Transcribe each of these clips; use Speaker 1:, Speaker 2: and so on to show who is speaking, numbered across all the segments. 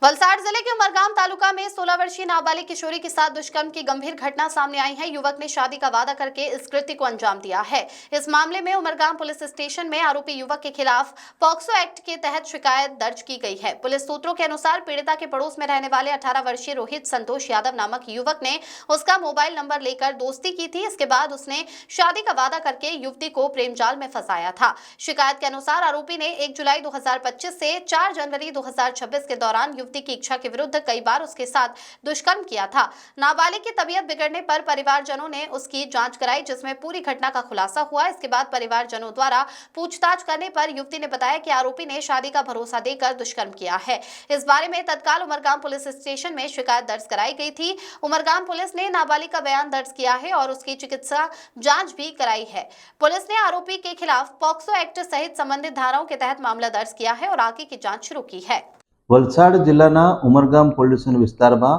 Speaker 1: वलसाड़ जिले के उमरगाम तालुका में 16 वर्षीय नाबालिग किशोरी के साथ दुष्कर्म की गंभीर घटना सामने आई है। युवक ने शादी का वादा करके इस कृत्य को अंजाम दिया है। इस मामले में उमरगाम पुलिस स्टेशन में आरोपी युवक के खिलाफ पॉक्सो एक्ट के तहत शिकायत दर्ज की गई है। पुलिस सूत्रों के अनुसार पीड़िता के पड़ोस में रहने वाले 18 वर्षीय रोहित संतोष यादव नामक युवक ने उसका मोबाइल नंबर लेकर दोस्ती की थी। इसके बाद उसने शादी का वादा करके युवती को प्रेम जाल में फंसाया था। शिकायत के अनुसार आरोपी ने 1 जुलाई 2025 से 4 जनवरी 2026 के दौरान युवती की इच्छा के विरुद्ध कई बार उसके साथ दुष्कर्म किया था। नाबालिग की तबीयत बिगड़ने पर परिवारजनों ने उसकी जांच कराई, जिसमें पूरी घटना का खुलासा हुआ। इसके बाद परिवारजनों द्वारा पूछताछ करने पर युवती ने बताया कि आरोपी ने शादी का भरोसा देकर दुष्कर्म किया है। इस बारे में तत्काल उमरगाम पुलिस स्टेशन में शिकायत दर्ज कराई गई थी। उमरगाम पुलिस ने नाबालिग का बयान दर्ज किया है और उसकी चिकित्सा जांच भी कराई है। पुलिस ने आरोपी के खिलाफ पॉक्सो एक्ट सहित संबंधित धाराओं के तहत मामला दर्ज किया है और आगे की जांच शुरू की है।
Speaker 2: वलसाड जिल्लाना उमरगाम पोलीस स्टेशन विસ્તારમાં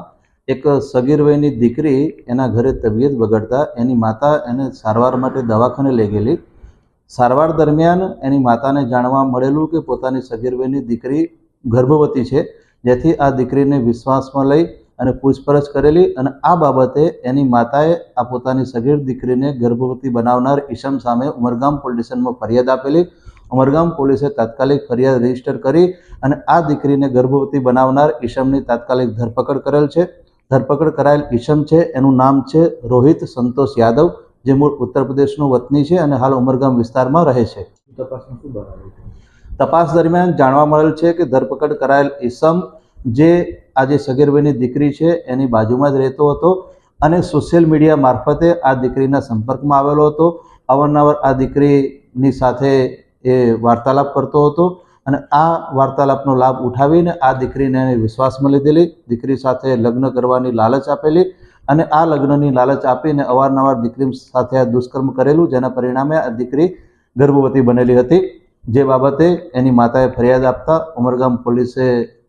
Speaker 2: એક સગીર વયની દીકરી એના ઘરે તબિયત બગડતા એની માતા એને સારવાર માટે દવાખાને લઈ ગયેલી। સારવાર દરમિયાન એની માતાને જાણવા મળેલું કે પોતાની સગીર વયની દીકરી ગર્ભવતી છે, જેથી આ દીકરીને વિશ્વાસમાં લઈ અને પૂછપરછ કરેલી અને આ બાબતે એની માતાએ આ પોતાની સગીર દીકરીને ગર્ભવતી બનાવનાર ઈસમ સામે ઉમરગામ પોલીસ સ્ટેશનમાં ફરિયાદ આપેલી। उमरगाम पुलिस तात्कालिक फरियाद रजिस्टर करी અને આ દીકરીને ગર્ભવતી બનાવનાર ઈસમની તાત્કાલિક ધરપકડ કરેલ છે। ધરપકડ કરાયેલ ઈસમ છે એનું નામ છે રોહિત સંતોષ યાદવ, જે મૂળ ઉત્તર પ્રદેશનો વતની છે અને હાલ ઉમરગામ વિસ્તારમાં રહે છે। તપાસ દરમિયાન જાણવા મળેલ છે કે ધરપકડ કરાયેલ ઈસમ જે આજે સગીર વયની દીકરી છે એની બાજુમાં જ રહેતો હતો અને સોશિયલ મીડિયા મારફતે આ દીકરીના સંપર્કમાં આવેલો હતો। અવારનવાર આ દીકરીની સાથે એ વાર્તાલાપ કરતો હતો અને આ વાર્તાલાપનો લાભ ઉઠાવીને આ દીકરીને વિશ્વાસમાં લીધેલી, દીકરી સાથે લગ્ન કરવાની લાલચ આપેલી અને આ લગ્નની લાલચ આપીને અવારનવાર દીકરી સાથે આ દુષ્કર્મ કરેલું, જેના પરિણામે આ દીકરી ગર્ભવતી બનેલી હતી। જે બાબતે એની માતાએ ફરિયાદ આપતા ઉમરગામ પોલીસે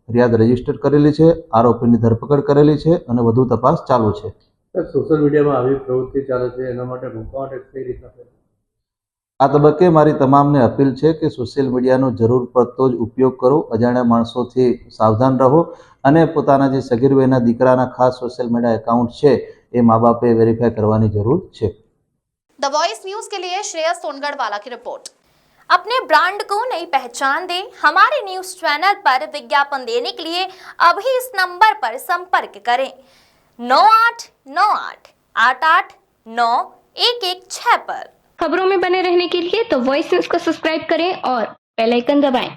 Speaker 2: ફરિયાદ રજીસ્ટર કરેલી છે, આરોપીની ધરપકડ કરેલી છે અને વધુ તપાસ ચાલુ છે।
Speaker 3: સોશિયલ મીડિયામાં આવી પ્રવૃત્તિ ચાલે છે, એના માટે રોકવા માટે કઈ રીતના?
Speaker 2: આ તબક્કે મારી તમામને અપીલ છે કે સોશિયલ મીડિયાનો જરૂર પડતો જ ઉપયોગ કરો, અજાણ્યા માણસોથી સાવધાન રહો અને પોતાના જે સગીર વયના દીકરાના ખાસ સોશિयल मीडिया એકાઉન્ટ છે એ મા બાપે વેરીફાઈ કરવાની જરૂર છે।
Speaker 1: द वॉइस न्यूज के लिए श्रेयस सोनगढ़वाला की रिपोर्ट। अपने ब्रांड को नई पहचान दें। हमारे न्यूज चैनल पर विज्ञापन देने के लिए अभी इस नंबर पर संपर्क करें 9898889116 पर।
Speaker 4: खबरों में बने रहने के लिए तो वॉइस न्यूज को सब्सक्राइब करें और बेल आइकन दबाएं।